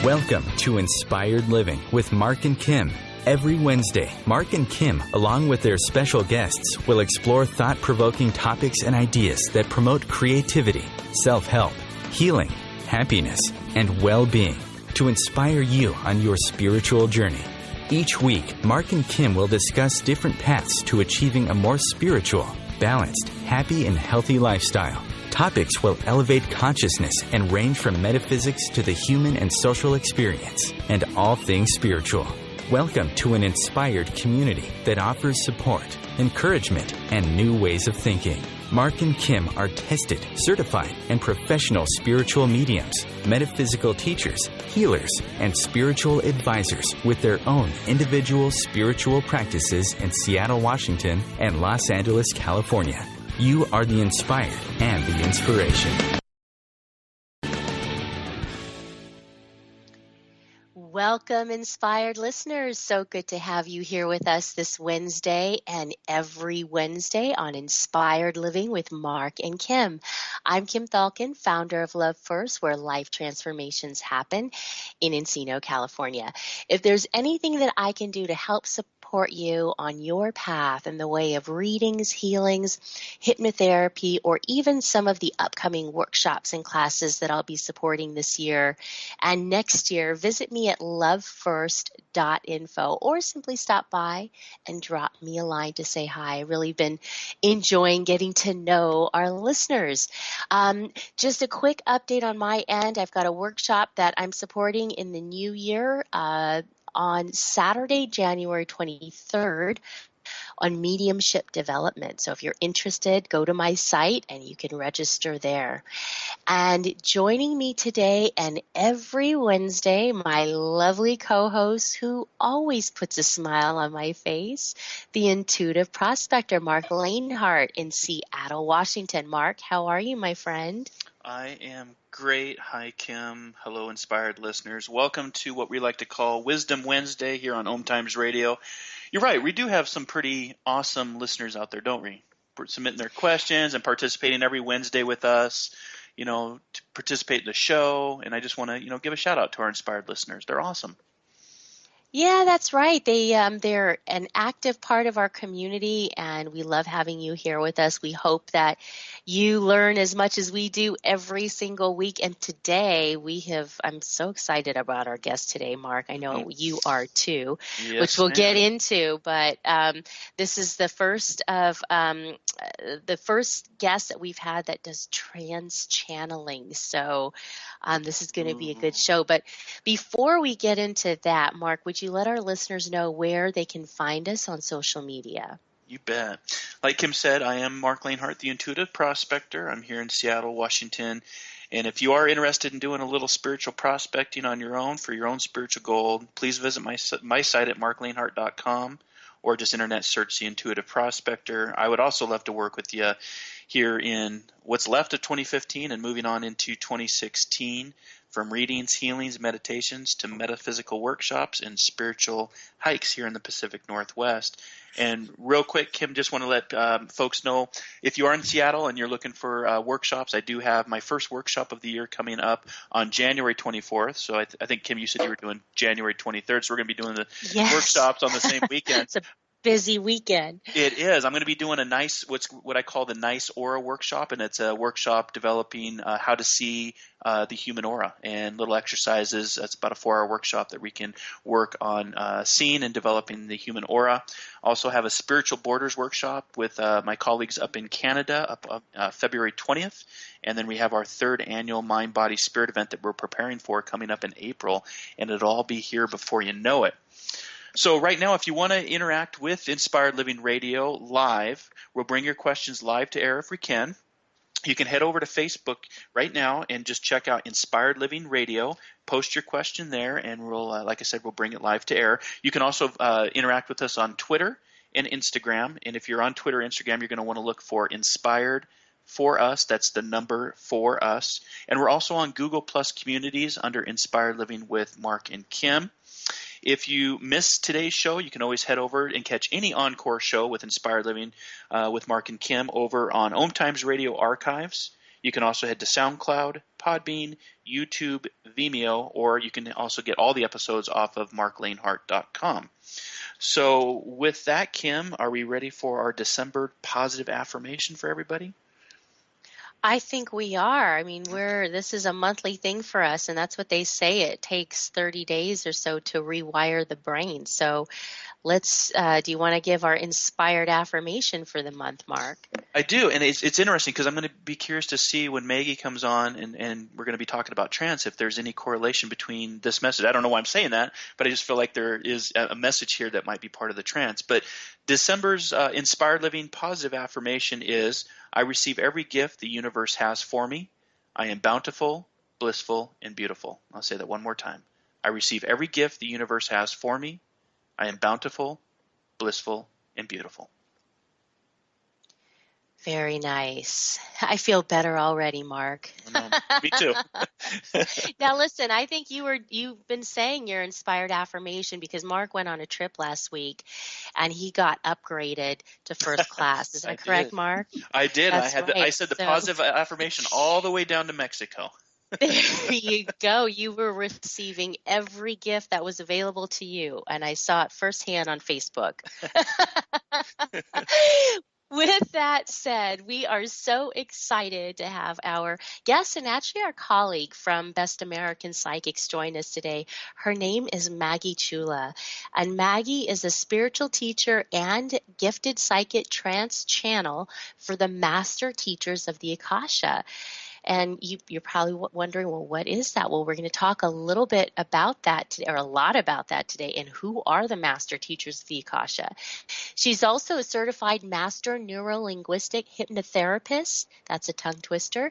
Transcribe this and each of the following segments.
Welcome to Inspired Living with Mark and Kim. Every Wednesday, Mark and Kim, along with their special guests, will explore thought-provoking topics and ideas that promote creativity, self-help, healing, happiness, and well-being to inspire you on your spiritual journey. Each week, Mark and Kim will discuss different paths to achieving a more spiritual, balanced, happy, and healthy lifestyle. Topics will elevate consciousness and range from metaphysics to the human and social experience, and all things spiritual. Welcome to an inspired community that offers support, encouragement, and new ways of thinking. Mark and Kim are tested, certified, and professional spiritual mediums, metaphysical teachers, healers, and spiritual advisors with their own individual spiritual practices in Seattle, Washington, and Los Angeles, California. You are the inspired and the inspiration. Welcome, inspired listeners. So good to have you here with us this Wednesday and every Wednesday on Inspired Living with Mark and Kim. I'm Kim Thalken, founder of Love First, where life transformations happen in Encino, California. If there's anything that I can do to help support you on your path in the way of readings, healings, hypnotherapy, or even some of the upcoming workshops and classes that I'll be supporting this year and next year, visit me at lovefirst.info or simply stop by and drop me a line to say hi. I've really been enjoying getting to know our listeners. Just a quick update on my end. I've got a workshop that I'm supporting in the new year on Saturday, January 23rd on mediumship development. So if you're interested, go to my site and you can register there. And joining me today and every Wednesday, my lovely co-host who always puts a smile on my face, the intuitive prospector, Mark Lanehart in Seattle, Washington. Mark, how are you, my friend? I am great. Hi, Kim. Hello, inspired listeners. Welcome to what we like to call Wisdom Wednesday here on OMTimes Radio. You're right. We do have some pretty awesome listeners out there, don't we? Submitting their questions and participating every Wednesday with us, to participate in the show. And I just want to, give a shout out to our inspired listeners. They're awesome. Yeah, that's right. They're an active part of our community, and we love having you here with us. We hope that you learn as much as we do every single week. And today I'm so excited about our guest today, Mark. I know you are too, yes, which we'll ma'am. get into. But this is the first guest that we've had that does trance channeling. So this is going to be a good show. But before we get into that, Mark, would you let our listeners know where they can find us on social media? You bet. Like Kim said, I am Mark Lanehart, the Intuitive Prospector. I'm here in Seattle, Washington. And if you are interested in doing a little spiritual prospecting on your own for your own spiritual goal, please visit my site at marklanehart.com or just internet search the Intuitive Prospector. I would also love to work with you here in what's left of 2015 and moving on into 2016. From readings, healings, meditations to metaphysical workshops and spiritual hikes here in the Pacific Northwest. And real quick, Kim, just want to let folks know, if you are in Seattle and you're looking for workshops, I do have my first workshop of the year coming up on January 24th. So I think, Kim, you said you were doing January 23rd. So we're going to be doing the workshops on the same weekend. It's a busy weekend. It is. I'm going to be doing a nice, what I call the nice aura workshop, and it's a workshop developing how to see the human aura and little exercises. That's about a 4-hour workshop that we can work on seeing and developing the human aura. Also have a spiritual borders workshop with my colleagues up in Canada February 20th. And then we have our 3rd annual Mind, Body, Spirit event that we're preparing for coming up in April. And it'll all be here before you know it. So right now, if you want to interact with Inspired Living Radio live, we'll bring your questions live to air if we can. You can head over to Facebook right now and just check out Inspired Living Radio. Post your question there, and we'll, like I said, we'll bring it live to air. You can also interact with us on Twitter and Instagram. And if you're on Twitter or Instagram, you're going to want to look for Inspired for Us. That's the number for us. And we're also on Google Plus communities under Inspired Living with Mark and Kim. If you missed today's show, you can always head over and catch any encore show with Inspired Living with Mark and Kim over on OMTimes Radio archives. You can also head to SoundCloud, Podbean, YouTube, Vimeo, or you can also get all the episodes off of marklanehart.com. So with that, Kim, are we ready for our December positive affirmation for everybody? I think we are. I mean, this is a monthly thing for us, and that's what they say. It takes 30 days or so to rewire the brain. So do you want to give our inspired affirmation for the month, Mark? I do, and it's interesting because I'm going to be curious to see when Maggie comes on and we're going to be talking about trance, if there's any correlation between this message. I don't know why I'm saying that, but I just feel like there is a message here that might be part of the trance. But December's Inspired Living positive affirmation is, I receive every gift the universe has for me. I am bountiful, blissful, and beautiful. I'll say that one more time. I receive every gift the universe has for me. I am bountiful, blissful, and beautiful. Very nice. I feel better already, Mark. Me too. Now listen, I think you've been saying your inspired affirmation because Mark went on a trip last week and he got upgraded to first class. Is that correct, Mark? I did. That's I said the positive affirmation all the way down to Mexico. There you go. You were receiving every gift that was available to you, and I saw it firsthand on Facebook. With that said, we are so excited to have our guest and actually our colleague from Best American Psychics join us today. Her name is Maggie Chula, and Maggie is a spiritual teacher and gifted psychic trance channel for the master teachers of the Akasha. And you're probably wondering, well, what is that? Well, we're going to talk a little bit about that today, or a lot about that today, and who are the master teachers of the Akasha. She's also a certified master neuro-linguistic hypnotherapist. That's a tongue twister.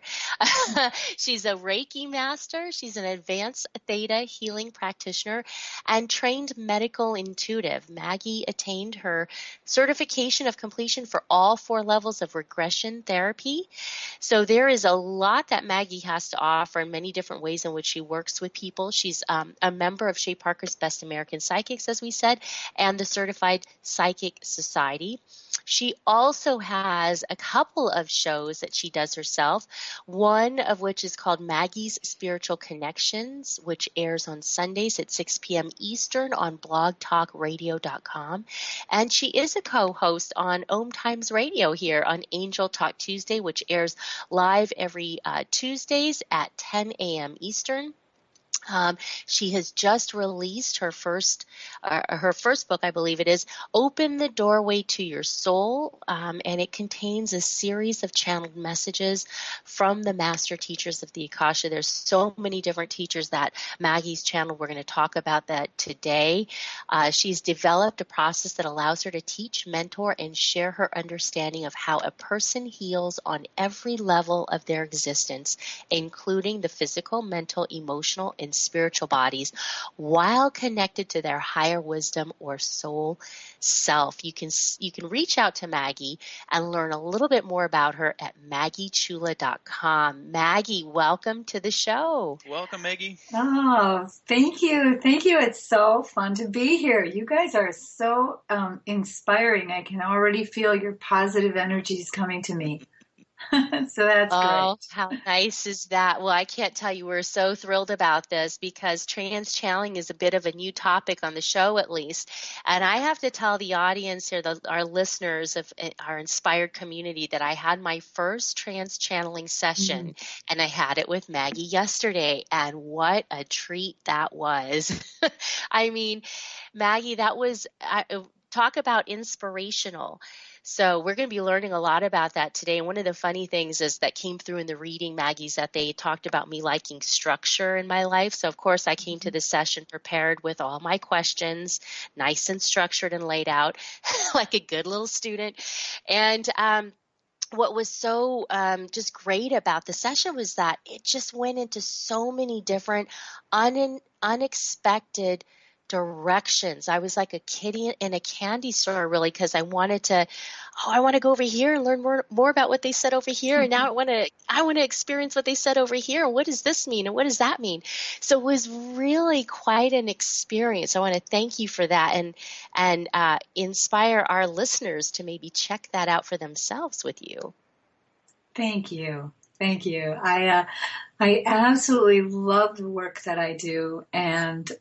She's a Reiki master. She's an advanced Theta healing practitioner and trained medical intuitive. Maggie attained her certification of completion for all 4 levels of regression therapy. So there is a lot that Maggie has to offer in many different ways in which she works with people. She's a member of Shay Parker's Best American Psychics, as we said, and the Certified Psychic Society. She also has a couple of shows that she does herself, one of which is called Maggie's Spiritual Connections, which airs on Sundays at 6 p.m. Eastern on blogtalkradio.com. And she is a co-host on OMTimes Radio here on Angel Talk Tuesday, which airs live every Tuesdays at 10 a.m. Eastern. She has just released her first book, I believe it is, Open the Doorway to Your Soul, and it contains a series of channeled messages from the master teachers of the Akasha. There's so many different teachers that Maggie's channel. We're going to talk about that today. She's developed a process that allows her to teach, mentor, and share her understanding of how a person heals on every level of their existence, including the physical, mental, emotional, and spiritual bodies, while connected to their higher wisdom or soul self. You can reach out to Maggie and learn a little bit more about her at MaggieChula.com. Maggie, welcome to the show. Welcome, Maggie. Oh, thank you. Thank you. It's so fun to be here. You guys are so inspiring. I can already feel your positive energies coming to me. So that's great. How nice is that? Well, I can't tell you, we're so thrilled about this because trance channeling is a bit of a new topic on the show, at least. And I have to tell the audience here, our listeners of our inspired community, that I had my first trance channeling session and I had it with Maggie yesterday. And what a treat that was. I mean, Maggie, that was, talk about inspirational. So we're going to be learning a lot about that today. And one of the funny things is that came through in the reading, Maggie's, that they talked about me liking structure in my life. So, of course, I came to this session prepared with all my questions, nice and structured and laid out like a good little student. And what was so just great about the session was that it just went into so many different unexpected directions. I was like a kitty in a candy store, really, because I wanted to go over here and learn more about what they said over here. And now I want to experience what they said over here. What does this mean? And what does that mean? So it was really quite an experience. I want to thank you for that and inspire our listeners to maybe check that out for themselves with you. Thank you. Thank you. I absolutely love the work that I do, and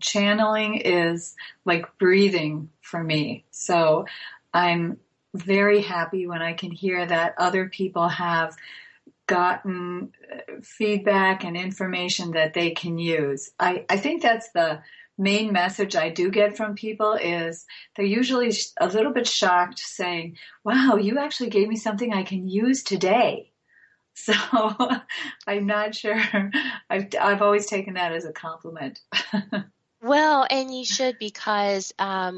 channeling is like breathing for me. So I'm very happy when I can hear that other people have gotten feedback and information that they can use. I think that's the main message I do get from people is they're usually a little bit shocked saying, wow, you actually gave me something I can use today. So I'm not sure. I've always taken that as a compliment. Well, and you should, because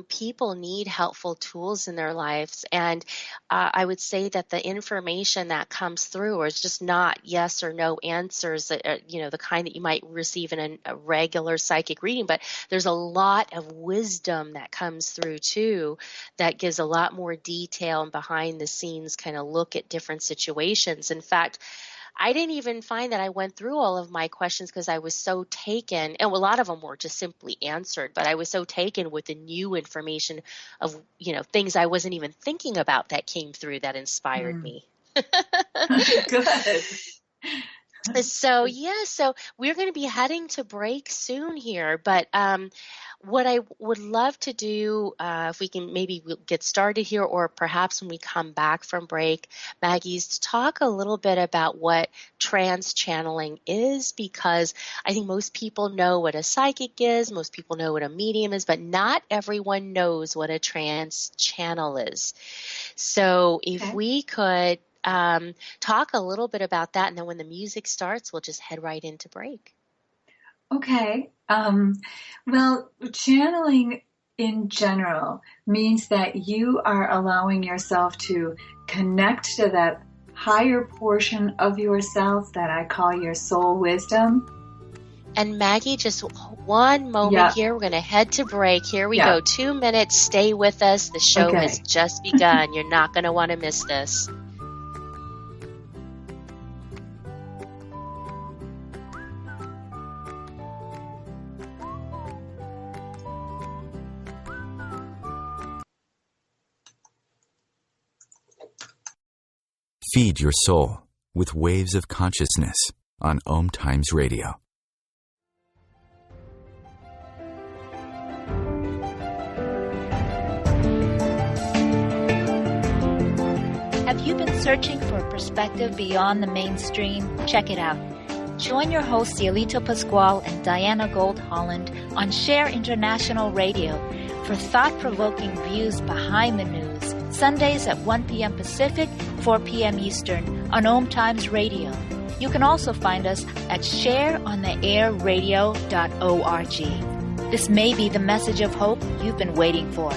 people need helpful tools in their lives. And I would say that the information that comes through is just not yes or no answers, the kind that you might receive in a regular psychic reading. But there's a lot of wisdom that comes through, too, that gives a lot more detail and behind the scenes kind of look at different situations. In fact, I didn't even find that I went through all of my questions because I was so taken, and a lot of them were just simply answered, but I was so taken with the new information of, things I wasn't even thinking about that came through that inspired me. Good. So we're going to be heading to break soon here, but what I would love to do, if we can maybe get started here, or perhaps when we come back from break, Maggie, is to talk a little bit about what trance channeling is, because I think most people know what a psychic is, most people know what a medium is, but not everyone knows what a trance channel is. So if we could talk a little bit about that, and then when the music starts, we'll just head right into break. Okay. Well, channeling in general means that you are allowing yourself to connect to that higher portion of yourself that I call your soul wisdom. And Maggie, just one moment here. We're going to head to break. Here we go. 2 minutes. Stay with us. The show has just begun. You're not going to want to miss this. Feed your soul with waves of consciousness on OMTimes Radio. Have you been searching for a perspective beyond the mainstream? Check it out. Join your hosts Cielito Pascual and Diana Gold Holland on Share International Radio for thought-provoking views behind the news. Sundays at 1 p.m. Pacific, 4 p.m. Eastern on OMTimes Radio. You can also find us at shareontheairradio.org. This may be the message of hope you've been waiting for.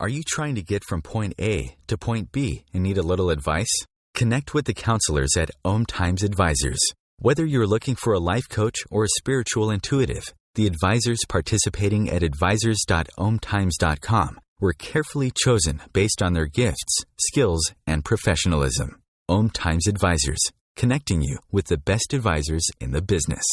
Are you trying to get from point A to point B and need a little advice? Connect with the counselors at OMTimes Advisors. Whether you're looking for a life coach or a spiritual intuitive, the advisors participating at advisors.omtimes.com were carefully chosen based on their gifts, skills, and professionalism. OMTimes Advisors, connecting you with the best advisors in the business.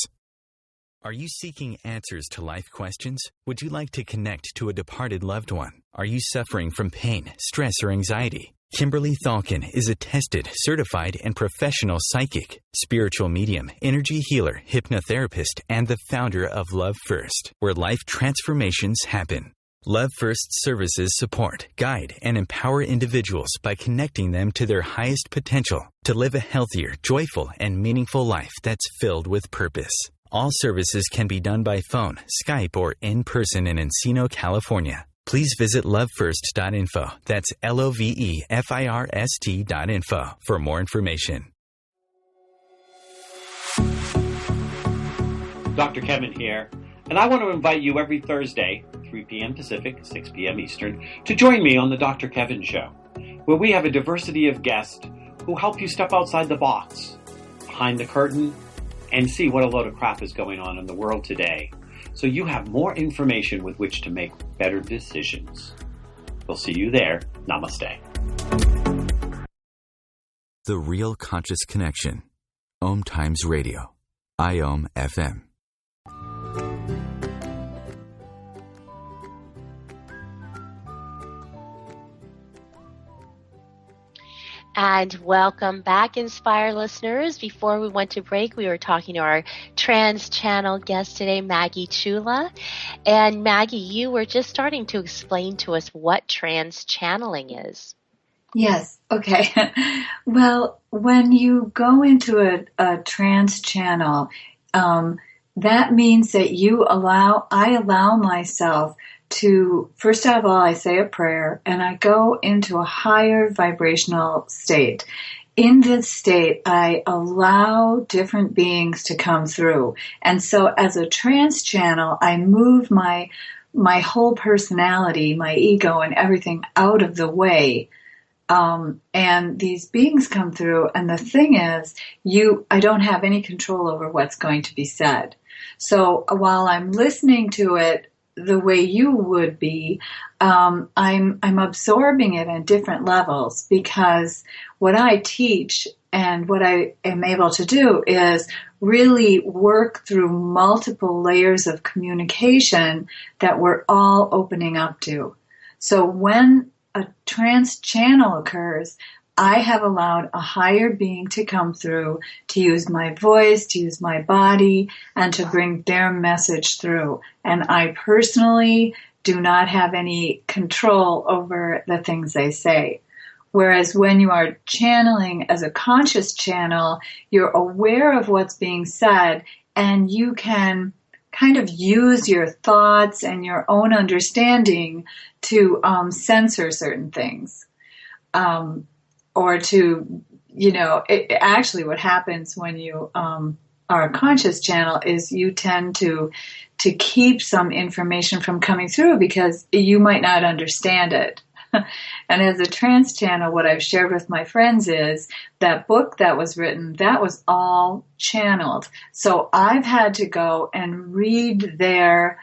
Are you seeking answers to life questions? Would you like to connect to a departed loved one? Are you suffering from pain, stress, or anxiety? Kimberly Thalkin is a tested, certified, and professional psychic, spiritual medium, energy healer, hypnotherapist, and the founder of Love First, where life transformations happen. Love First services support, guide, and empower individuals by connecting them to their highest potential to live a healthier, joyful, and meaningful life that's filled with purpose. All services can be done by phone, Skype, or in person in Encino, California. Please visit lovefirst.info. That's LOVEFIRST.info for more information. Dr. Kevin here, and I want to invite you every Thursday, 3 p.m. Pacific, 6 p.m. Eastern, to join me on the Dr. Kevin Show, where we have a diversity of guests who help you step outside the box, behind the curtain, and see what a load of crap is going on in the world today, so you have more information with which to make better decisions. We'll see you there. Namaste. The Real Conscious Connection. OMTimes Radio. IOM FM. And welcome back, Inspire listeners. Before we went to break, we were talking to our Trance channel guest today, Maggie Chula. And Maggie, you were just starting to explain to us what trance channeling is. Yes. Okay. Well, when you go into a trance channel, that means that I allow myself to, first of all, I say a prayer and I go into a higher vibrational state. In this state, I allow different beings to come through. And so as a trance channel, I move my whole personality, my ego and everything out of the way. And these beings come through. And the thing is, I don't have any control over what's going to be said. So while I'm listening to it, the way you would be, I'm absorbing it at different levels, because what I teach and what I am able to do is really work through multiple layers of communication that we're all opening up to. So when a trance channel occurs, I have allowed a higher being to come through, to use my voice, to use my body, and to bring their message through. And I personally do not have any control over the things they say. Whereas when you are channeling as a conscious channel, you're aware of what's being said, and you can kind of use your thoughts and your own understanding to censor certain things. Or to, actually what happens when you are a conscious channel is you tend to keep some information from coming through because you might not understand it. And as a trance channel, what I've shared with my friends is that book that was written, that was all channeled. So I've had to go and read their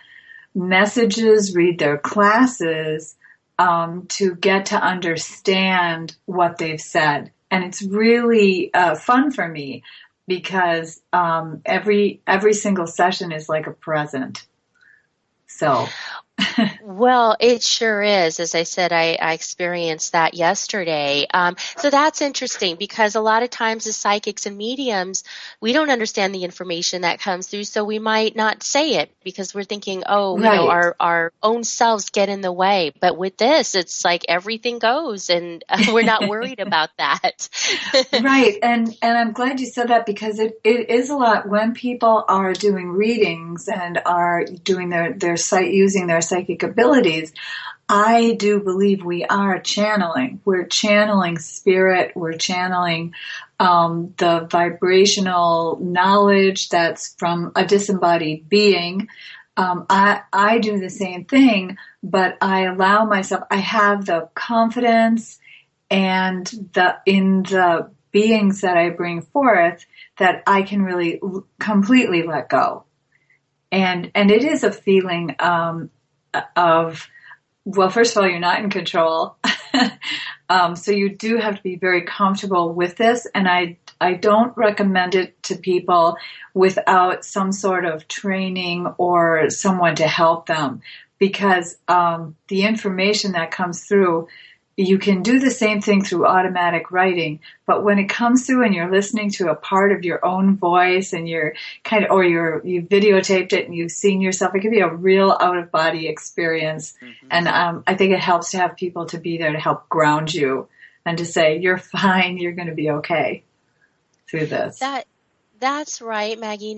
messages, read their classes, to get to understand what they've said. And it's really fun for me because every single session is like a present. So Well, it sure is. As I said, I experienced that yesterday. So that's interesting because a lot of times as psychics and mediums, we don't understand the information that comes through, so we might not say it because we're thinking, right. Our own selves get in the way. But with this, it's like everything goes, and we're not worried about that. Right. And I'm glad you said that because it is a lot when people are doing readings and are doing their site using their psychic abilities. I do believe we are channeling. We're channeling spirit. We're channeling the vibrational knowledge that's from a disembodied being. I do the same thing, but I allow myself, I have the confidence and in the beings that I bring forth that I can really completely let go. And it is a feeling of, well, first of all, you're not in control. So you do have to be very comfortable with this. And I don't recommend it to people without some sort of training or someone to help them, because the information that comes through, you can do the same thing through automatic writing, but when it comes through and you're listening to a part of your own voice and you videotaped it and you've seen yourself, it can be a real out-of-body experience. Mm-hmm. And I think it helps to have people to be there to help ground you and to say, you're fine, you're going to be okay through this. That's right, Maggie.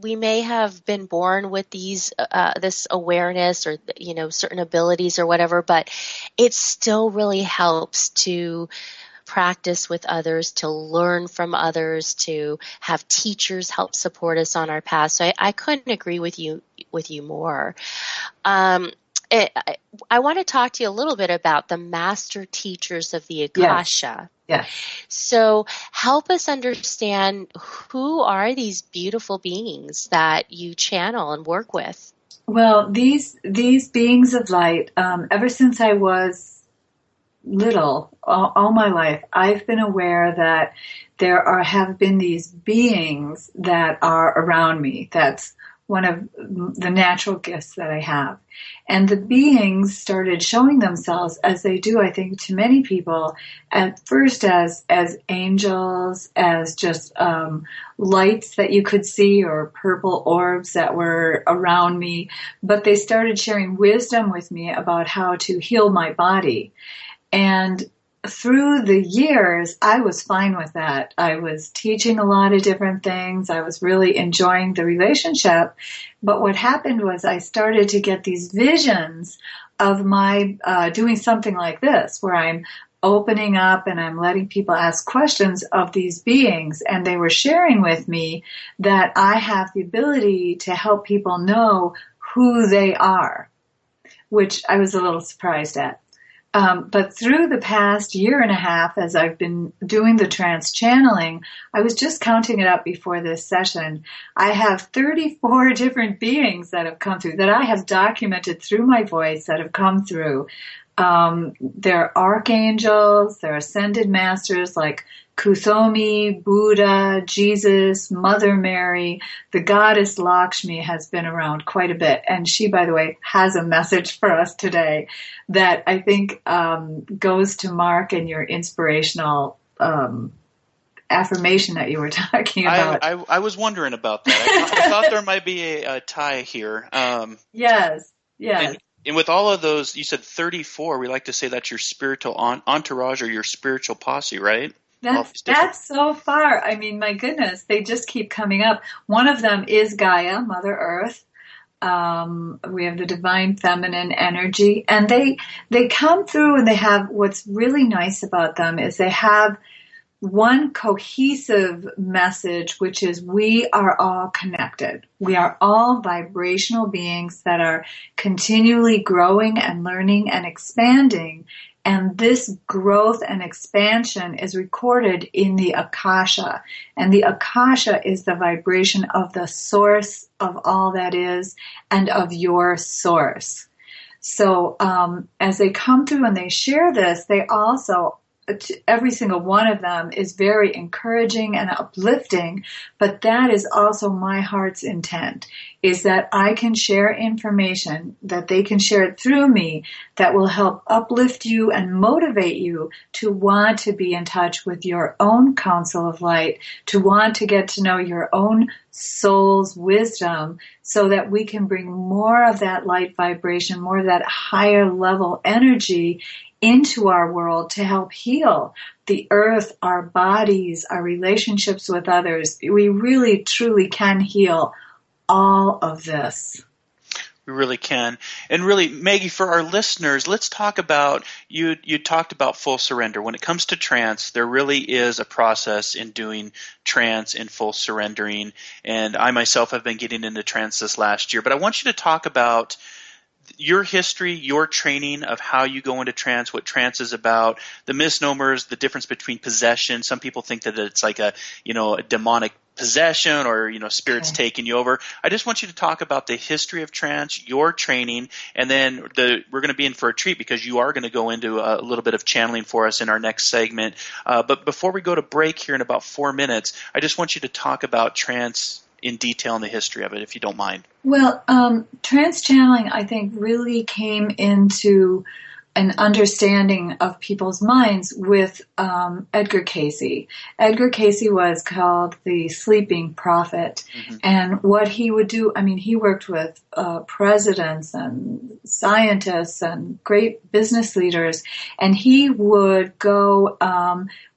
We may have been born with this awareness or, certain abilities or whatever, but it still really helps to practice with others, to learn from others, to have teachers help support us on our path. So I couldn't agree with you more. I want to talk to you a little bit about the master teachers of the Akasha. Yes. So help us understand, who are these beautiful beings that you channel and work with? Well, these beings of light, ever since I was little, all my life, I've been aware that have been these beings that are around me. That's one of the natural gifts that I have. And the beings started showing themselves, as they do, I think, to many people, at first as angels, as just lights that you could see, or purple orbs that were around me. But they started sharing wisdom with me about how to heal my body. And through the years, I was fine with that. I was teaching a lot of different things. I was really enjoying the relationship. But what happened was I started to get these visions of my doing something like this, where I'm opening up and I'm letting people ask questions of these beings. And they were sharing with me that I have the ability to help people know who they are, which I was a little surprised at. But through the past year and a half, as I've been doing the trance channeling, I was just counting it up before this session. I have 34 different beings that have come through, that I have documented through my voice, that have come through. They're archangels, they're ascended masters like Kuthumi, Buddha, Jesus, Mother Mary. The goddess Lakshmi has been around quite a bit. And she, by the way, has a message for us today that I think goes to Mark and your inspirational affirmation that you were talking about. I was wondering about that. I thought there might be a tie here. Yes. And with all of those, you said 34, we like to say that's your spiritual entourage or your spiritual posse, right? That's so far. I mean, my goodness, they just keep coming up. One of them is Gaia, Mother Earth. We have the divine feminine energy, and they come through, and they have, what's really nice about them is they have one cohesive message, which is we are all connected. We are all vibrational beings that are continually growing and learning and expanding. And this growth and expansion is recorded in the Akasha. And the Akasha is the vibration of the source of all that is and of your source. So as they come through and they share this, they also, every single one of them is very encouraging and uplifting, but that is also my heart's intent, is that I can share information, that they can share it through me, that will help uplift you and motivate you to want to be in touch with your own council of light, to want to get to know your own soul's wisdom, so that we can bring more of that light vibration, more of that higher level energy into our world to help heal the earth, our bodies, our relationships with others. We really, truly can heal all of this. We really can. And really, Maggie, for our listeners, let's talk about, you talked about full surrender. When it comes to trance, there really is a process in doing trance and full surrendering. And I myself have been getting into trance this last year. But I want you to talk about your history, your training of how you go into trance, what trance is about, the misnomers, the difference between possession. Some people think that it's like a demonic possession or, spirits taking you over. I just want you to talk about the history of trance, your training, and then we're going to be in for a treat because you are going to go into a little bit of channeling for us in our next segment. But before we go to break here in about 4 minutes, I just want you to talk about trance in detail in the history of it, if you don't mind. Well, trance channeling, I think, really came into an understanding of people's minds with Edgar Cayce. Edgar Cayce was called the sleeping prophet. Mm-hmm. And what he would do, he worked with presidents and scientists and great business leaders, and he would go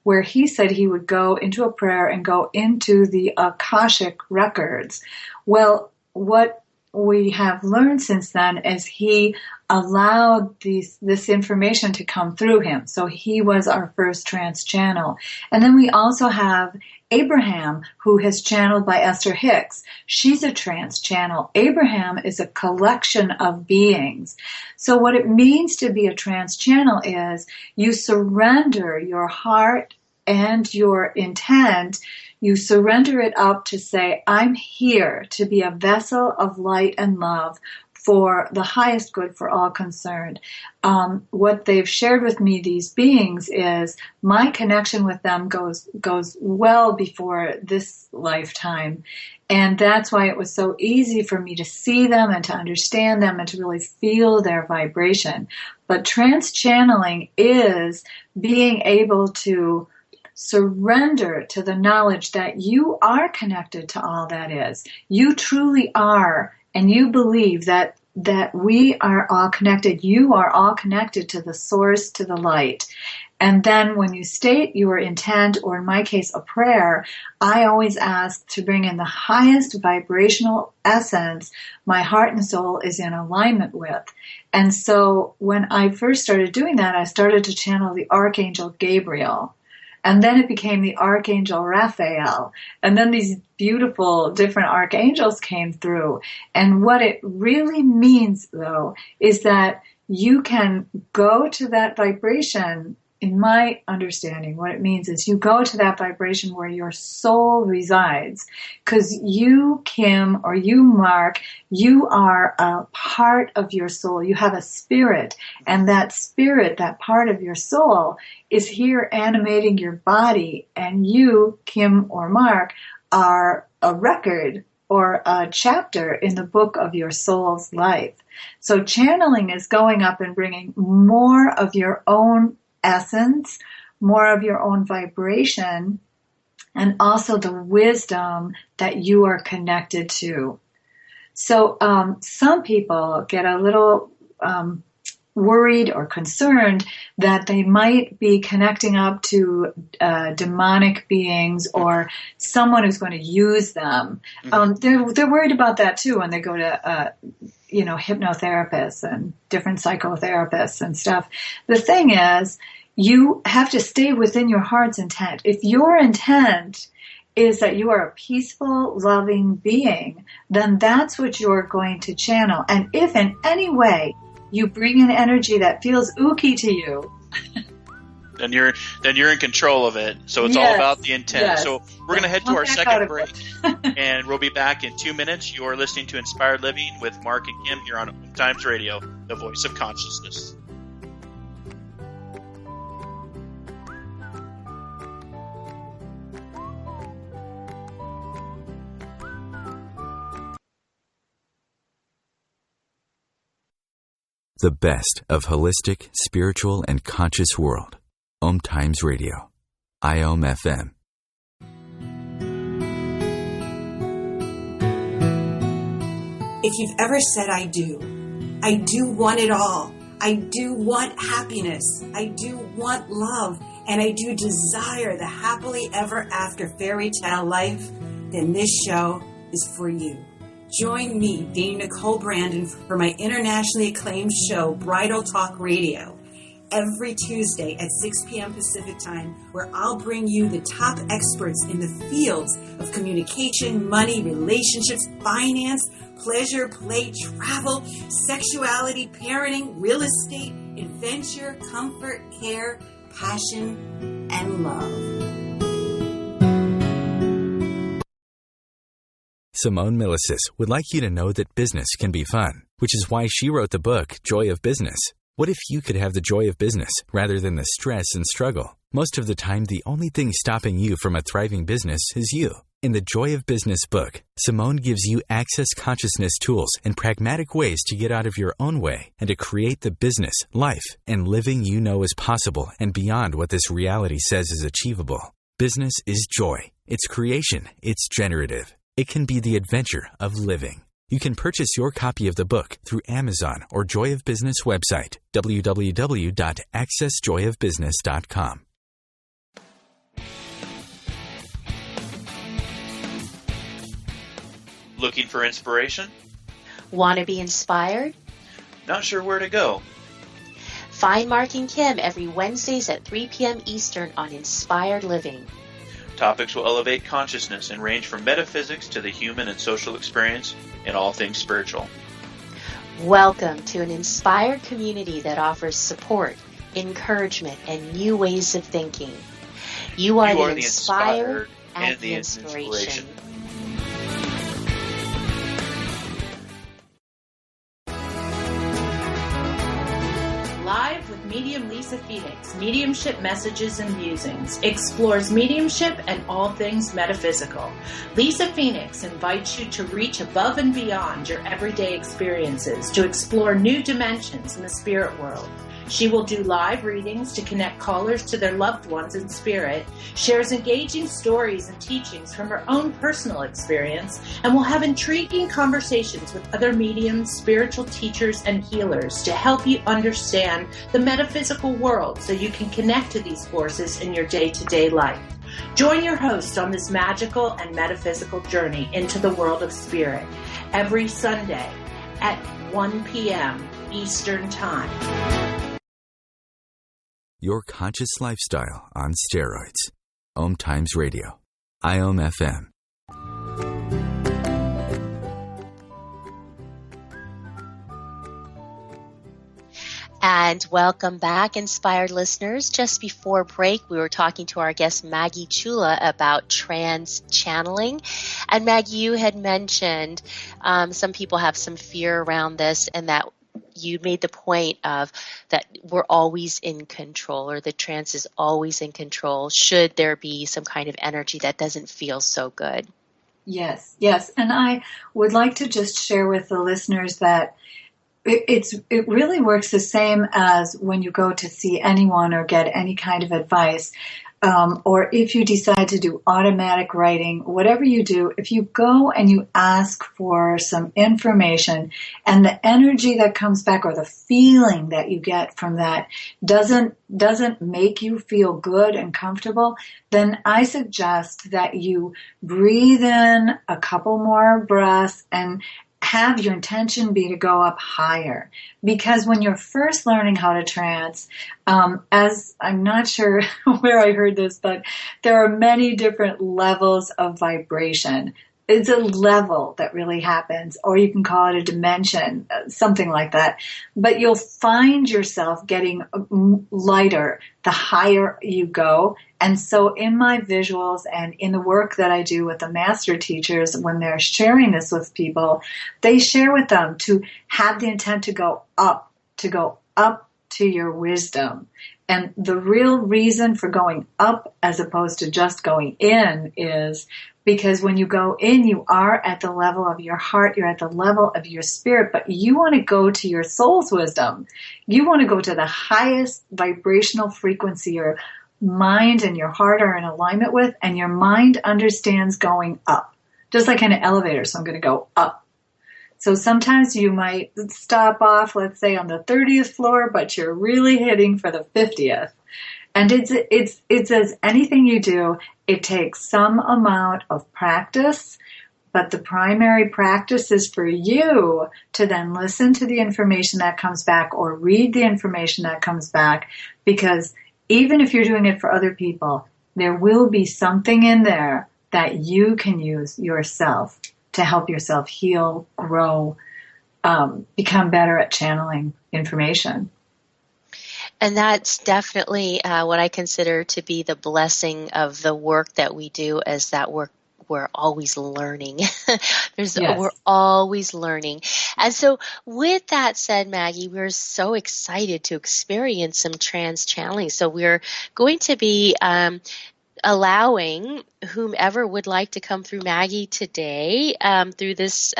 where he said he would go into a prayer and go into the Akashic records. Well, what we have learned since then is he allowed this information to come through him. So he was our first trance channel. And then we also have Abraham, who is channeled by Esther Hicks. She's a trance channel. Abraham is a collection of beings. So what it means to be a trance channel is you surrender your heart and your intent. You surrender it up to say, I'm here to be a vessel of light and love for the highest good for all concerned. What they've shared with me, these beings, is my connection with them goes well before this lifetime. And that's why it was so easy for me to see them and to understand them and to really feel their vibration. But trance channeling is being able to surrender to the knowledge that you are connected to all that is. You truly are, and you believe that we are all connected. You are all connected to the source, to the light. And then when you state your intent, or in my case, a prayer, I always ask to bring in the highest vibrational essence my heart and soul is in alignment with. And so when I first started doing that, I started to channel the Archangel Gabriel. And then it became the Archangel Raphael. And then these beautiful different archangels came through. And what it really means, though, is that you can go to that vibration. In my understanding, what it means is you go to that vibration where your soul resides. Because you, Kim, or you, Mark, you are a part of your soul. You have a spirit. And that spirit, that part of your soul, is here animating your body. And you, Kim or Mark, are a record or a chapter in the book of your soul's life. So channeling is going up and bringing more of your own essence, more of your own vibration, and also the wisdom that you are connected to. So some people get a little worried or concerned that they might be connecting up to demonic beings or someone who's going to use them. They're worried about that too when they go to hypnotherapists and different psychotherapists and stuff. The thing is, you have to stay within your heart's intent. If your intent is that you are a peaceful, loving being, then that's what you're going to channel. And if in any way you bring an energy that feels ooky to you, then you're in control of it. So it's all about the intent. Yes. So we're going to head to our second break, and we'll be back in 2 minutes. You're listening to Inspired Living with Mark and Kim here on OMTimes Radio, the voice of consciousness. The best of holistic, spiritual, and conscious world. OMTimes Radio. IOM FM. If you've ever said, I do want it all. I do want happiness. I do want love. And I do desire the happily ever after fairy tale life, then this show is for you. Join me, Dame Nicole Brandon, for my internationally acclaimed show, Bridal Talk Radio, every Tuesday at 6 p.m. Pacific Time, where I'll bring you the top experts in the fields of communication, money, relationships, finance, pleasure, play, travel, sexuality, parenting, real estate, adventure, comfort, care, passion, and love. Simone Milicis would like you to know that business can be fun, which is why she wrote the book, Joy of Business. What if you could have the joy of business rather than the stress and struggle? Most of the time, the only thing stopping you from a thriving business is you. In the Joy of Business book, Simone gives you access consciousness tools and pragmatic ways to get out of your own way and to create the business, life, and living you know is possible and beyond what this reality says is achievable. Business is joy. It's creation. It's generative. It can be the adventure of living. You can purchase your copy of the book through Amazon or Joy of Business website, www.accessjoyofbusiness.com. Looking for inspiration? Want to be inspired? Not sure where to go? Find Mark and Kim every Wednesdays at 3 p.m. Eastern on Inspired Living. Topics will elevate consciousness and range from metaphysics to the human and social experience and all things spiritual. Welcome to an inspired community that offers support, encouragement, and new ways of thinking. You are the inspired and the inspiration. Live with medium Lisa Phoenix, Mediumship Messages and Musings, explores mediumship and all things metaphysical. Lisa Phoenix invites you to reach above and beyond your everyday experiences, to explore new dimensions in the spirit world. She will do live readings to connect callers to their loved ones in spirit, shares engaging stories and teachings from her own personal experience, and will have intriguing conversations with other mediums, spiritual teachers, and healers to help you understand the metaphysical world so you can connect to these forces in your day-to-day life. Join your host on this magical and metaphysical journey into the world of spirit every Sunday at 1 p.m. Eastern Time. Your conscious lifestyle on steroids. OMTimes Radio. IOM FM. And welcome back, inspired listeners. Just before break, we were talking to our guest Maggie Chula about trance channeling. And Maggie, you had mentioned some people have some fear around this, and that you made the point of that we're always in control, or the trance is always in control should there be some kind of energy that doesn't feel so good. Yes. And I would like to just share with the listeners that it really works the same as when you go to see anyone or get any kind of advice. Or if you decide to do automatic writing, whatever you do, if you go and you ask for some information and the energy that comes back or the feeling that you get from that doesn't make you feel good and comfortable, then I suggest that you breathe in a couple more breaths and have your intention be to go up higher. Because when you're first learning how to trance, as I'm not sure where I heard this, but there are many different levels of vibration. It's a level that really happens, or you can call it a dimension, something like that. But you'll find yourself getting lighter the higher you go. And so in my visuals and in the work that I do with the master teachers, when they're sharing this with people, they share with them to have the intent to go up to your wisdom. And the real reason for going up as opposed to just going in is because when you go in, you are at the level of your heart, you're at the level of your spirit, but you want to go to your soul's wisdom. You want to go to the highest vibrational frequency your mind and your heart are in alignment with, and your mind understands going up, just like in an elevator. So I'm going to go up. So sometimes you might stop off, let's say on the 30th floor, but you're really hitting for the 50th. And it's as anything you do, it takes some amount of practice, but the primary practice is for you to then listen to the information that comes back or read the information that comes back, because even if you're doing it for other people, there will be something in there that you can use yourself to help yourself heal, grow, become better at channeling information. And that's definitely what I consider to be the blessing of the work that we do, is that we're always learning. Yes. We're always learning. And so with that said, Maggie, we're so excited to experience some trance channeling. So we're going to be allowing whomever would like to come through Maggie today through this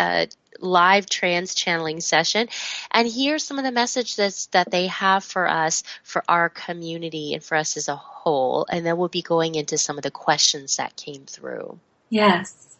live trance channeling session and hear some of the messages that they have for us, for our community, and for us as a whole. And then we'll be going into some of the questions that came through. Yes.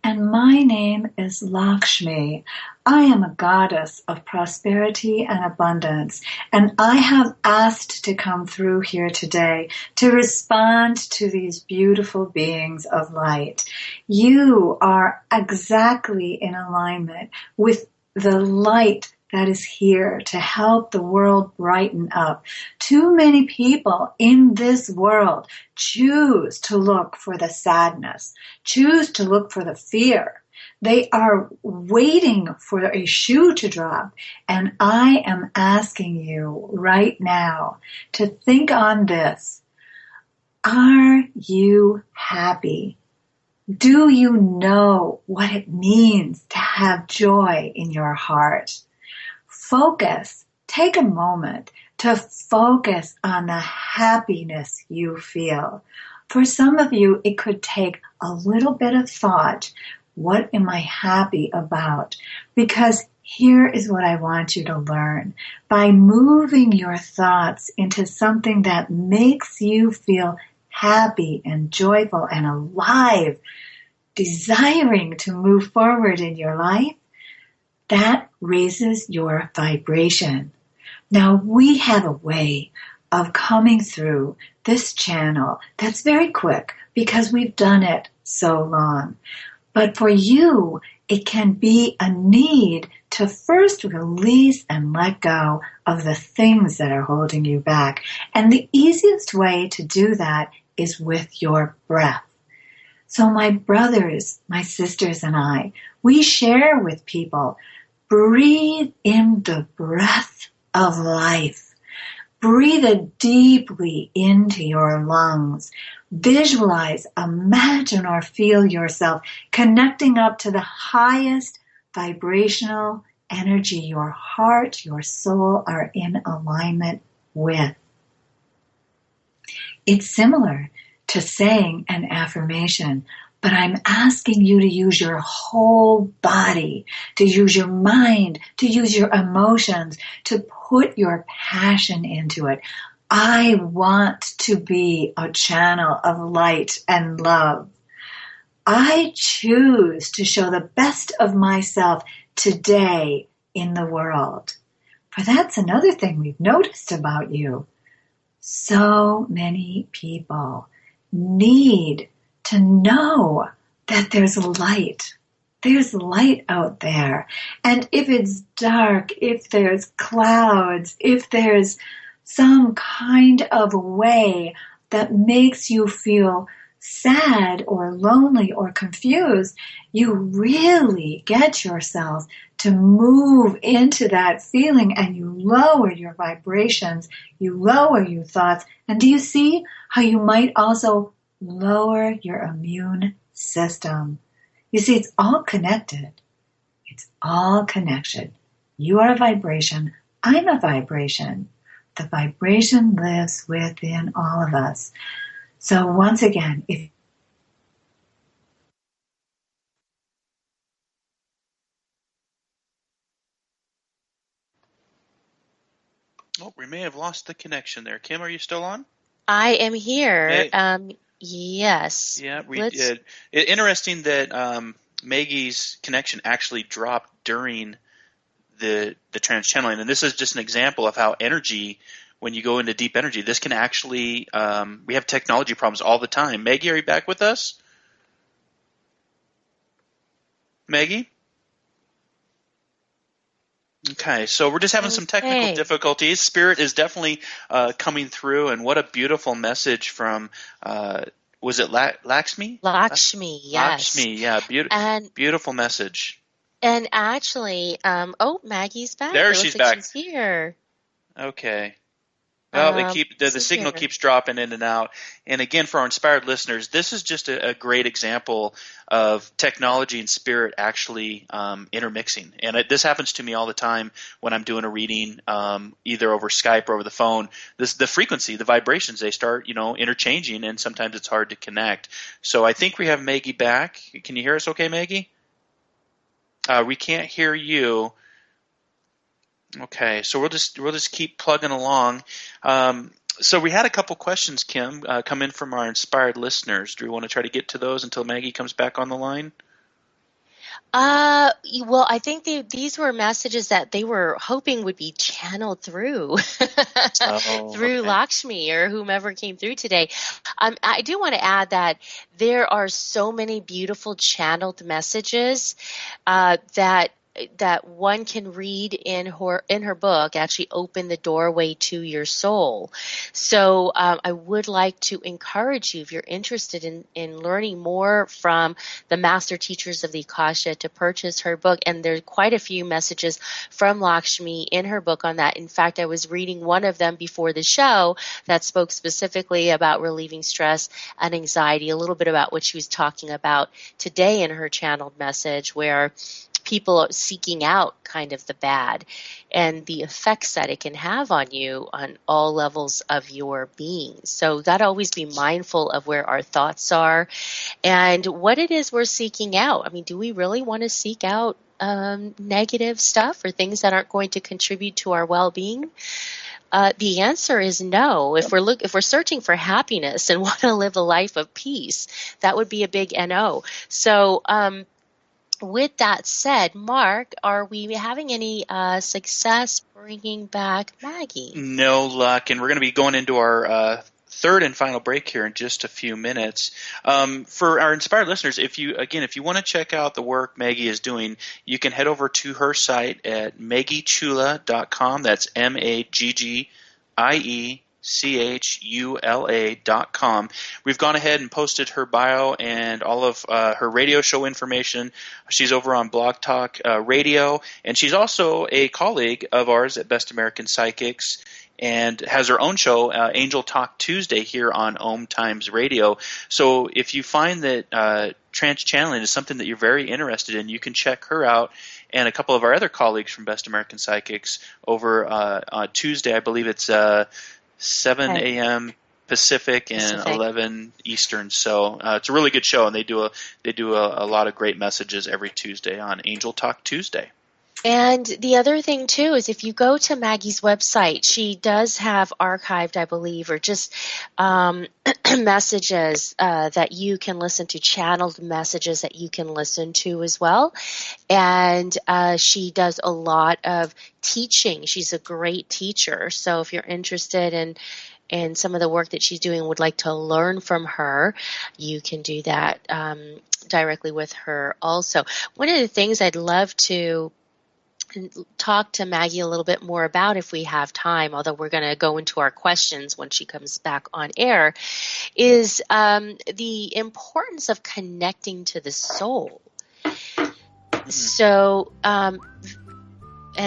And my name is Lakshmi. I am a goddess of prosperity and abundance, and I have asked to come through here today to respond to these beautiful beings of light. You are exactly in alignment with the light that is here to help the world brighten up. Too many people in this world choose to look for the sadness, choose to look for the fear. They are waiting for a shoe to drop. And I am asking you right now to think on this. Are you happy? Do you know what it means to have joy in your heart? take a moment to focus on the happiness you feel. For some of you, it could take a little bit of thought. What am I happy about? Because here is what I want you to learn. By moving your thoughts into something that makes you feel happy and joyful and alive, desiring to move forward in your life, that raises your vibration. Now, we have a way of coming through this channel that's very quick because we've done it so long. But for you, it can be a need to first release and let go of the things that are holding you back. And the easiest way to do that is with your breath. So my brothers, my sisters, and I, we share with people, breathe in the breath of life. Breathe it deeply into your lungs. Visualize, imagine, or feel yourself connecting up to the highest vibrational energy your heart, your soul are in alignment with. It's similar to saying an affirmation, but I'm asking you to use your whole body, to use your mind, to use your emotions, to put your passion into it. I want to be a channel of light and love. I choose to show the best of myself today in the world. For that's another thing we've noticed about you. So many people need to know that there's light. There's light out there. And if it's dark, if there's clouds, if there's some kind of way that makes you feel sad or lonely or confused, you really get yourself to move into that feeling and you lower your vibrations, you lower your thoughts. And do you see how you might also lower your immune system? You see, it's all connected. It's all connection. You are a vibration. I'm a vibration. The vibration lives within all of us. So once again, if Oh, we may have lost the connection there. Kim, are you still on? I am here. Hey. Yes. Yeah, we did. Interesting that Maggie's connection actually dropped during the trance channeling, and this is just an example of how energy, when you go into deep energy, this can actually we have technology problems all the time. Maggie, are you back with us? Maggie? Okay, so we're just having some technical difficulties. Spirit is definitely coming through, and what a beautiful message from was it Lakshmi? Lakshmi, yes. Lakshmi, yeah, beautiful message. And actually, Maggie's back. There, she's back. She's here. Okay. Well, the signal keeps dropping in and out. And again, for our inspired listeners, this is just a great example of technology and spirit actually intermixing. And this happens to me all the time when I'm doing a reading, either over Skype or over the phone. The frequency, the vibrations, they start, interchanging, and sometimes it's hard to connect. So I think we have Maggie back. Can you hear us okay, Maggie? We can't hear you. Okay, so we'll just keep plugging along. So we had a couple questions, Kim, come in from our inspired listeners. Do we want to try to get to those until Maggie comes back on the line? Well, I think these were messages that they were hoping would be channeled through Lakshmi or whomever came through today. I do want to add that there are so many beautiful channeled messages that one can read in her book, actually Open the Doorway to Your Soul. So I would like to encourage you, if you're interested in learning more from the master teachers of the Akasha, to purchase her book. And there's quite a few messages from Lakshmi in her book on that. In fact, I was reading one of them before the show that spoke specifically about relieving stress and anxiety, a little bit about what she was talking about today in her channeled message, where people seeking out kind of the bad and the effects that it can have on you on all levels of your being. So got to always be mindful of where our thoughts are and what it is we're seeking out. I mean, do we really want to seek out negative stuff or things that aren't going to contribute to our well-being? The answer is no. If we're searching for happiness and want to live a life of peace, that would be a big NO. So, with that said, Mark, are we having any success bringing back Maggie? No luck, and we're going to be going into our third and final break here in just a few minutes. For our inspired listeners, if you want to check out the work Maggie is doing, you can head over to her site at MaggieChula.com. That's MaggieChula.com. We've gone ahead and posted her bio and all of her radio show information. She's over on Blog Talk Radio, and she's also a colleague of ours at Best American Psychics, and has her own show, Angel Talk Tuesday, here on OMTimes Radio. So if you find that trance channeling is something that you're very interested in, you can check her out and a couple of our other colleagues from Best American Psychics over on Tuesday. I believe it's 7 a.m. Pacific and 11 Eastern. So it's a really good show, and they do a lot of great messages every Tuesday on Angel Talk Tuesday. And the other thing, too, is if you go to Maggie's website, she does have archived, I believe, or just messages that you can listen to, channeled messages that you can listen to as well. And she does a lot of teaching. She's a great teacher. So if you're interested in some of the work that she's doing and would like to learn from her, you can do that directly with her also. One of the things I'd love to talk to Maggie a little bit more about if we have time, although we're going to go into our questions when she comes back on air, is the importance of connecting to the soul. So, and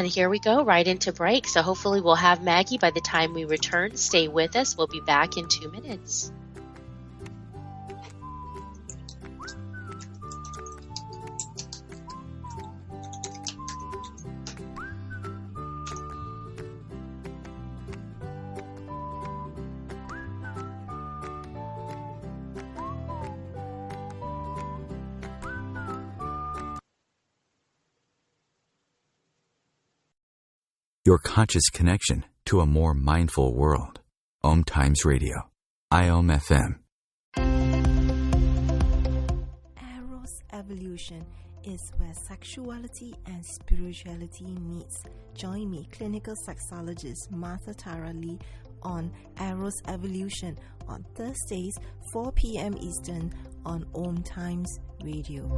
here we go, right into break. So hopefully we'll have Maggie by the time we return. Stay with us. We'll be back in 2 minutes. Your conscious connection to a more mindful world. OMTimes Radio. IOM FM. Eros Evolution is where sexuality and spirituality meets. Join me, clinical sexologist Martha Tara Lee, on Eros Evolution on Thursdays, 4 p.m. Eastern on OMTimes Radio.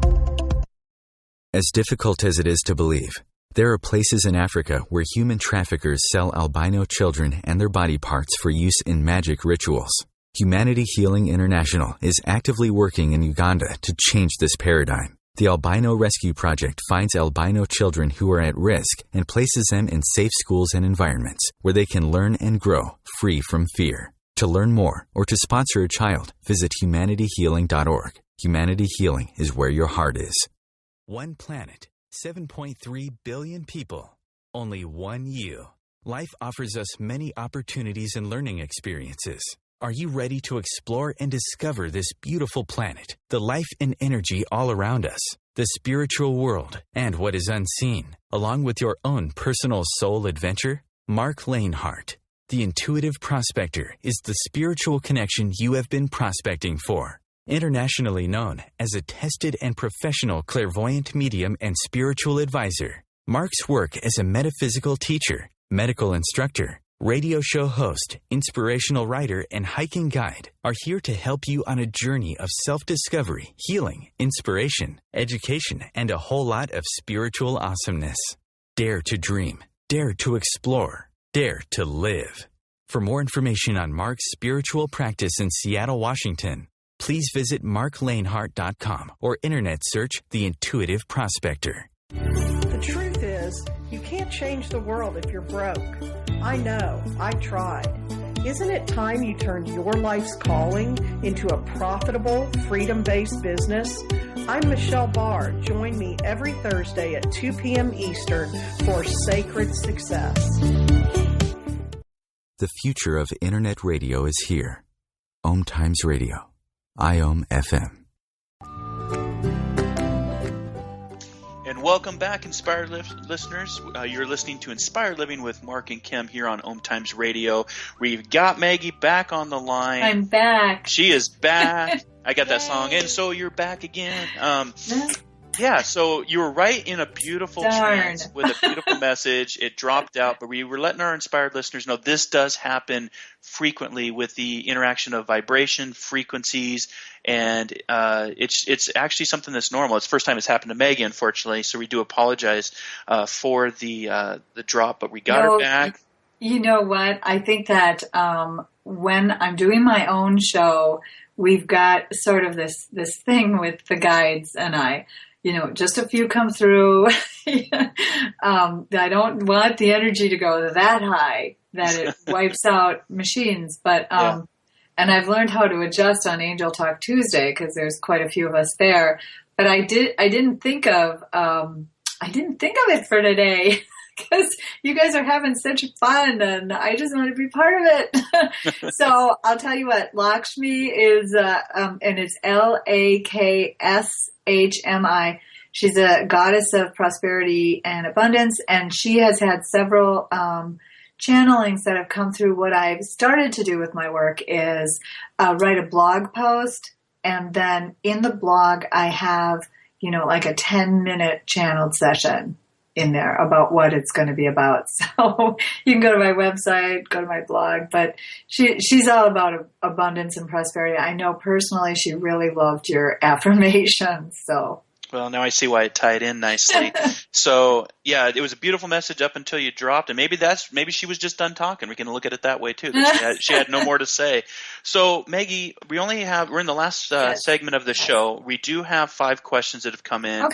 As difficult as it is to believe, there are places in Africa where human traffickers sell albino children and their body parts for use in magic rituals. Humanity Healing International is actively working in Uganda to change this paradigm. The Albino Rescue Project finds albino children who are at risk and places them in safe schools and environments where they can learn and grow free from fear. To learn more or to sponsor a child, visit humanityhealing.org. Humanity Healing is where your heart is. One planet. 7.3 billion people. Only one you. Life offers us many opportunities and learning experiences. Are you ready to explore and discover this beautiful planet, the life and energy all around us, the spiritual world, and what is unseen, along with your own personal soul adventure? Mark Lanehart, the intuitive prospector, is the spiritual connection you have been prospecting for. Internationally known as a tested and professional clairvoyant medium and spiritual advisor, Mark's work as a metaphysical teacher, medical instructor, radio show host, inspirational writer, and hiking guide are here to help you on a journey of self-discovery, healing, inspiration, education, and a whole lot of spiritual awesomeness. Dare to dream. Dare to explore. Dare to live. For more information on Mark's spiritual practice in Seattle, Washington, please visit marklanehart.com or internet search The Intuitive Prospector. The truth is, you can't change the world if you're broke. I know. I tried. Isn't it time you turned your life's calling into a profitable, freedom-based business? I'm Michelle Barr. Join me every Thursday at 2 p.m. Eastern for Sacred Success. The future of Internet radio is here. OMTimes Radio. IOM FM. And welcome back, Inspired listeners. You're listening to Inspired Living with Mark and Kim here on OMTimes Radio. We've got Maggie back on the line. I'm back. She is back. I got that song. And so you're back again. Yeah, so you were right in a beautiful trance with a beautiful message. It dropped out, but we were letting our inspired listeners know this does happen frequently with the interaction of vibration, frequencies, and it's actually something that's normal. It's the first time it's happened to Maggie, unfortunately, so we do apologize for the drop, but we got her back. You know what? I think that when I'm doing my own show, we've got sort of this thing with the guides and I. You know, just a few come through. I don't want the energy to go that high that it wipes out machines. But and I've learned how to adjust on Angel Talk Tuesday because there's quite a few of us there. But I didn't think of it for today because you guys are having such fun and I just want to be part of it. So I'll tell you what, Lakshmi is and it's Lakshmi. She's a goddess of prosperity and abundance, and she has had several channelings that have come through. What I've started to do with my work is write a blog post, and then in the blog I have, like a 10-minute channeled session in there about what it's going to be about. So you can go to my website, go to my blog, but she's all about abundance and prosperity. I know personally she really loved your affirmations. So. Well, now I see why it tied in nicely. So, yeah, it was a beautiful message up until you dropped, and maybe she was just done talking. We can look at it that way too. She had no more to say. So, Maggie, we're in the last segment of the show. We do have 5 questions that have come in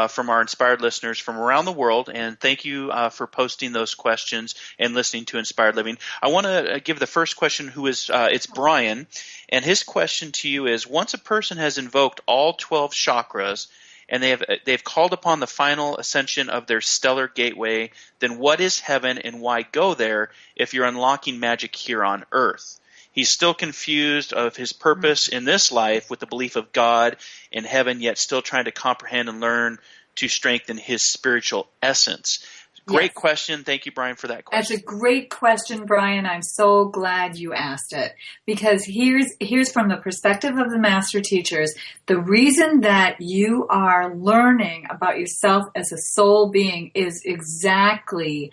from our inspired listeners from around the world, and thank you for posting those questions and listening to Inspired Living. I want to give the first question, it's Brian, and his question to you is: once a person has invoked all 12 chakras, and they've called upon the final ascension of their stellar gateway, then what is heaven and why go there if you're unlocking magic here on earth? He's still confused of his purpose in this life with the belief of God and heaven, yet still trying to comprehend and learn to strengthen his spiritual essence. Great question. Thank you, Brian, for that question. That's a great question, Brian. I'm so glad you asked it, because here's from the perspective of the master teachers, the reason that you are learning about yourself as a soul being is exactly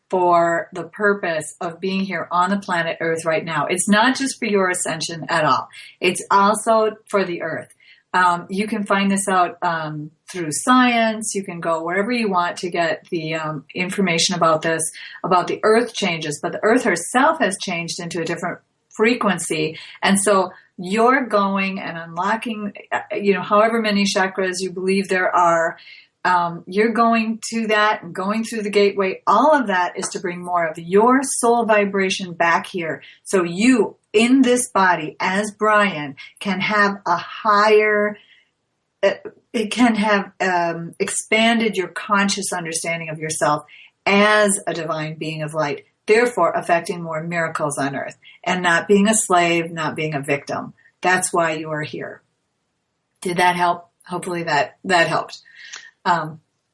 for the purpose of being here on the planet Earth right now. It's not just for your ascension at all. It's also for the Earth. You can find this out through science. You can go wherever you want to get the information about this, about the earth changes. But the earth herself has changed into a different frequency. And so you're going and unlocking, however many chakras you believe there are, you're going to that and going through the gateway. All of that is to bring more of your soul vibration back here. So you, in this body, as Brian, can have a higher, it can have expanded your conscious understanding of yourself as a divine being of light, therefore affecting more miracles on earth and not being a slave, not being a victim. That's why you are here. Did that help? Hopefully that helped.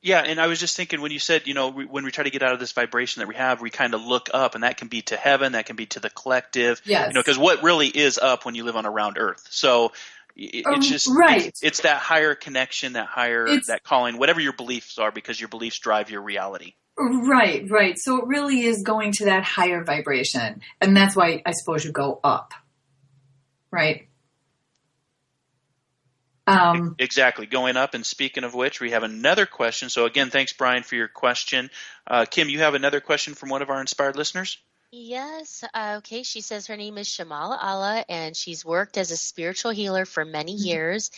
Yeah, and I was just thinking when you said, when we try to get out of this vibration that we have, we kind of look up, and that can be to heaven, that can be to the collective, because what really is up when you live on a round earth. So it's just, it's that higher connection, that calling, whatever your beliefs are, because your beliefs drive your reality. Right. So it really is going to that higher vibration, and that's why I suppose you go up, right? Exactly. Going up. And speaking of which, we have another question. So again, thanks, Brian, for your question. Kim, you have another question from one of our inspired listeners? Yes. Okay. She says her name is Shamala Allah, and she's worked as a spiritual healer for many years,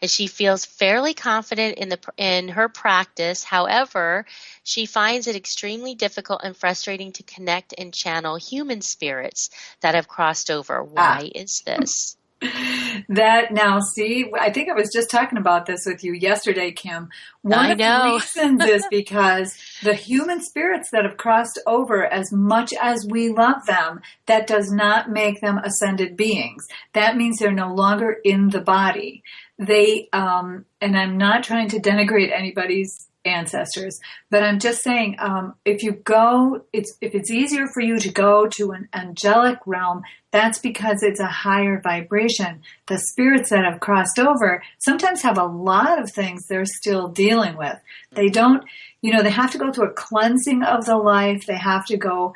and she feels fairly confident in her practice. However, she finds it extremely difficult and frustrating to connect and channel human spirits that have crossed over. Why is this? That now, see, I think I was just talking about this with you yesterday, Kim. One of the reasons is because the human spirits that have crossed over, as much as we love them, that does not make them ascended beings. That means they're no longer in the body. They, and I'm not trying to denigrate anybody's ancestors, but I'm just saying, if you go, if it's easier for you to go to an angelic realm, that's because it's a higher vibration. The spirits that have crossed over sometimes have a lot of things they're still dealing with. They don't, they have to go through a cleansing of the life. They have to go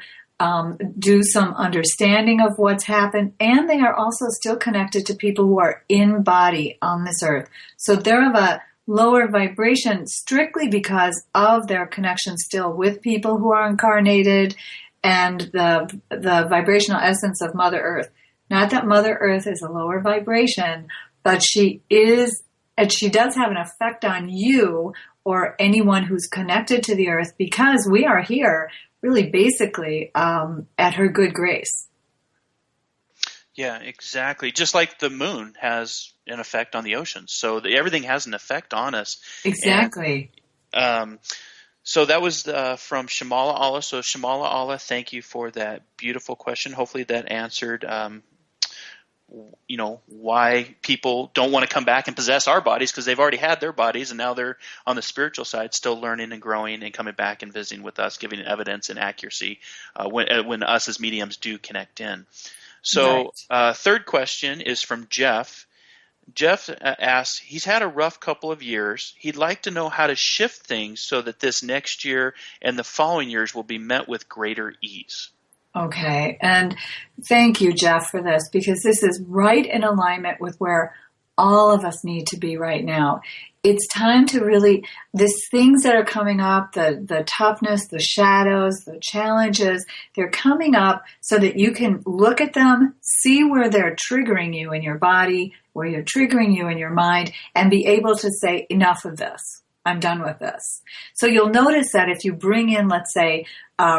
do some understanding of what's happened, and they are also still connected to people who are in body on this earth. So they're of a lower vibration strictly because of their connection still with people who are incarnated and the vibrational essence of Mother Earth. Not that Mother Earth is a lower vibration, but she is, and she does have an effect on you or anyone who's connected to the earth, because we are here really basically at her good grace. Yeah, exactly. Just like the moon has an effect on the oceans. So everything has an effect on us. Exactly. And, so that was from Shamala Allah. So Shamala Allah, thank you for that beautiful question. Hopefully that answered, why people don't want to come back and possess our bodies, because they've already had their bodies and now they're on the spiritual side still learning and growing and coming back and visiting with us, giving evidence and accuracy when us as mediums do connect in. So third question is from Jeff. Jeff asks, he's had a rough couple of years. He'd like to know how to shift things so that this next year and the following years will be met with greater ease. Okay. And thank you, Jeff, for this, because this is right in alignment with where all of us need to be right now. It's time to really, these things that are coming up, the toughness, the shadows, the challenges, they're coming up so that you can look at them, see where they're triggering you in your body, where you're triggering you in your mind, and be able to say, enough of this. I'm done with this. So you'll notice that if you bring in, let's say,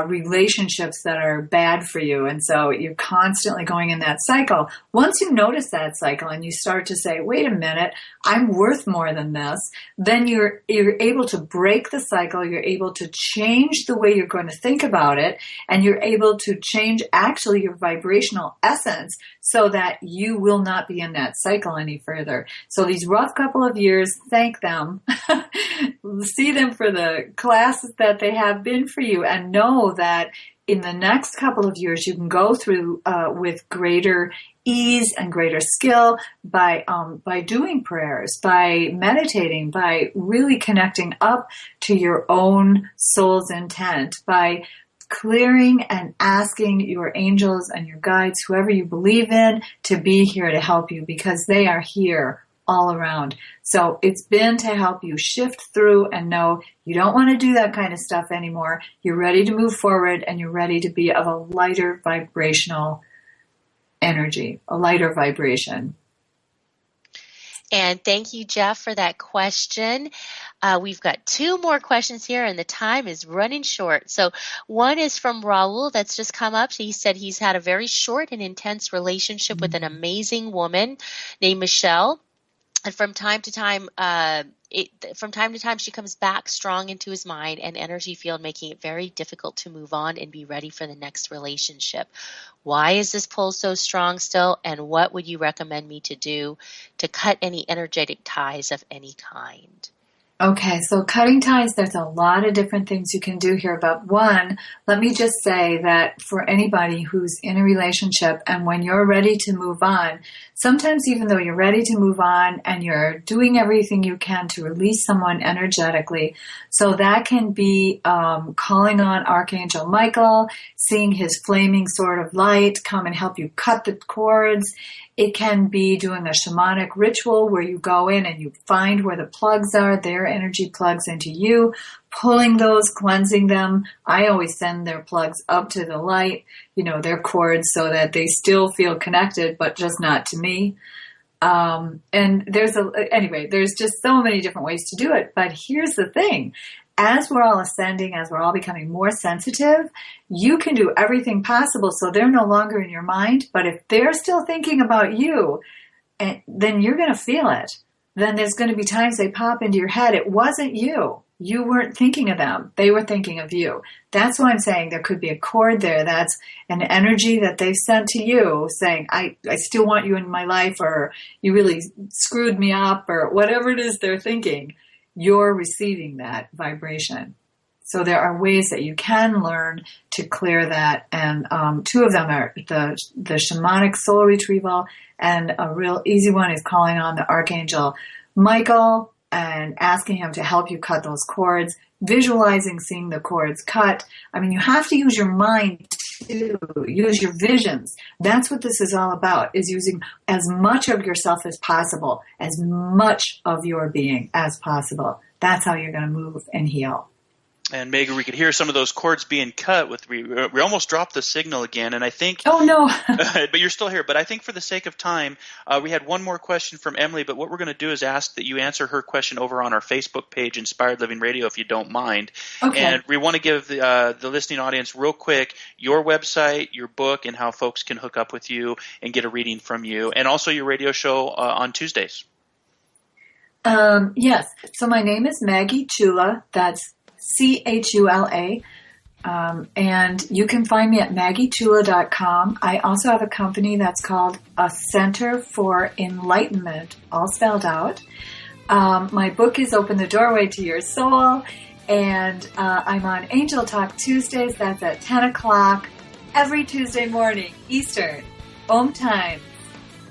relationships that are bad for you, and so you're constantly going in that cycle, once you notice that cycle and you start to say, wait a minute, I'm worth more than this, then you're able to break the cycle, you're able to change the way you're going to think about it, and you're able to change actually your vibrational essence so that you will not be in that cycle any further. So these rough couple of years, thank them. See them for the classes that they have been for you, and know that in the next couple of years you can go through with greater ease and greater skill by doing prayers, by meditating, by really connecting up to your own soul's intent, by clearing and asking your angels and your guides, whoever you believe in, to be here to help you, because they are here all around. So it's been to help you shift through and know you don't want to do that kind of stuff anymore. You're ready to move forward, and you're ready to be of a lighter vibrational energy, a lighter vibration. And thank you, Jeff, for that question. We've got two more questions here, and the time is running short. So one is from Raul that's just come up. He said he's had a very short and intense relationship with an amazing woman named Michelle. And from time to time, she comes back strong into his mind and energy field, making it very difficult to move on and be ready for the next relationship. Why is this pull so strong still? And what would you recommend me to do to cut any energetic ties of any kind? Okay, so cutting ties, there's a lot of different things you can do here. But one, let me just say that for anybody who's in a relationship and when you're ready to move on, sometimes even though you're ready to move on and you're doing everything you can to release someone energetically, so that can be calling on Archangel Michael, seeing his flaming sword of light come and help you cut the cords. It can be doing a shamanic ritual where you go in and you find where the plugs are, their energy plugs into you, pulling those, cleansing them. I always send their plugs up to the light, their cords, so that they still feel connected, but just not to me. And there's just so many different ways to do it. But here's the thing. As we're all ascending, as we're all becoming more sensitive, you can do everything possible so they're no longer in your mind. But if they're still thinking about you, then you're going to feel it. Then there's going to be times they pop into your head. It wasn't you. You weren't thinking of them. They were thinking of you. That's why I'm saying there could be a cord there. That's an energy that they've sent to you saying, I still want you in my life, or you really screwed me up, or whatever it is they're thinking. You're receiving that vibration. So there are ways that you can learn to clear that. And two of them are the Shamanic soul retrieval, and a real easy one is calling on the Archangel Michael and asking him to help you cut those cords, visualizing seeing the cords cut. I mean, you have to use your mind to use your visions. That's what this is all about, is using as much of yourself as possible, as much of your being as possible. That's how you're going to move and heal. And Maggie, we could hear some of those cords being cut. We almost dropped the signal again, and I think. Oh no! But you're still here. But I think for the sake of time, we had one more question from Emily. But what we're going to do is ask that you answer her question over on our Facebook page, Inspired Living Radio, if you don't mind. Okay. And we want to give the listening audience real quick your website, your book, and how folks can hook up with you and get a reading from you, and also your radio show on Tuesdays. Yes. So my name is Maggie Chula. That's Chula, and you can find me at MaggieChula.com. I also have a company that's called A Center for Enlightenment, all spelled out. My book is Open the Doorway to Your Soul, and I'm on Angel Talk Tuesdays. That's at 10 o'clock every Tuesday morning, Eastern, OMTimes.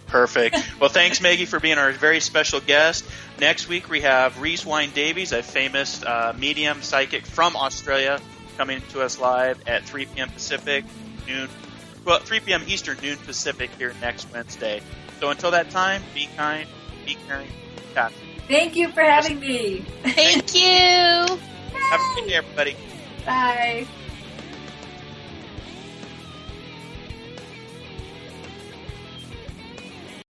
Perfect. Well, thanks, Maggie, for being our very special guest. Next week, we have Reese Wine-Davies, a famous medium psychic from Australia, coming to us live at 3 p.m. Pacific, 3 p.m. Eastern, noon Pacific here next Wednesday. So until that time, be kind, be caring, be happy. Thank you for having me. Thank you. Have a good day, everybody. Bye.